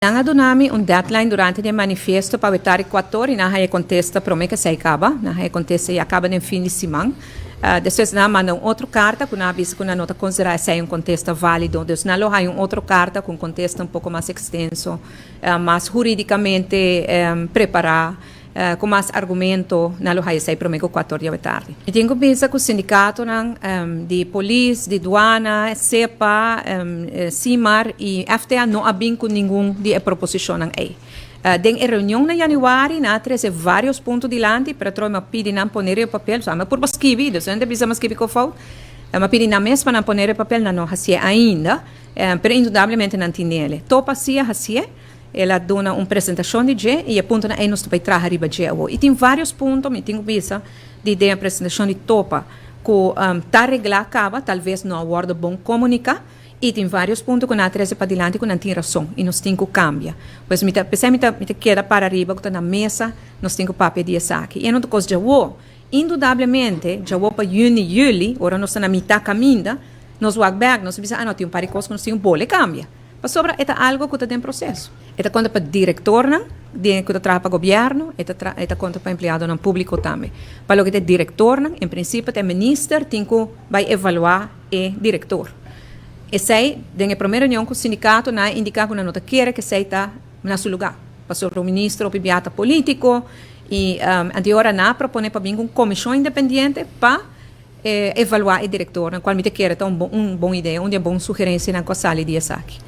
Nanga donami un deadline durante il manifesto para vetar 14 na hai contesta para que se acaba, na hai contesta e acaba no fim de semana. Depois na manda outra carta com a visa com a nota considerar se é contesta válido, depois na lo hai outra carta com contesta pouco mais extenso, mais juridicamente preparar, com mais argumento na lo hai se para mim 14 da tarde. E tenho pensa que o sindicato de polícia, de duana, CEPA, CIMAR e FTA não abim com nenhum de proposição aí. Den reunião na januário, na treze vários pontos de lante para trocar pedir não poner o papel, mas por escrever, então ainda precisa escrever com falta. Mas pedir na mesma não poner o papel não hasia ainda, pero indudablemente não tem ele. Topa hasia, ela dá uma apresentação de G e aponta na nós vai trazer riba G. E tem vários pontos, me tenho visa de dar a apresentação de topa que tá reglar acaba, talvez não aguarda bom comunicar. E tem vários pontos que na treze para dilante que não tem razão e nós temos que cambiar. Pois me queda para arriba que está na mesa, nós temos que papel de saque. E não coisa já indudablemente, já para junho e julho, ora nós estamos na metade caminho, nós vamos back, nós precisamos não tem um par de coisas que nós temos bole cambia. Mas sobra é algo que está em processo. É conta para diretor, que está trabalhando para o governo, é conta para empregado no público também. Para o que é diretor, em princípio, o ministro tem que vai evaluar o diretor. E sei, na primeira reunião com o sindicato, na indicar que não quer que sei está no seu lugar. Passou o ministro, o pibiata político, e agora na propõe para mim uma comissão independente para evaluar o diretor, na qual me quer uma boa ideia, uma boa sugerência na qual sale de saque.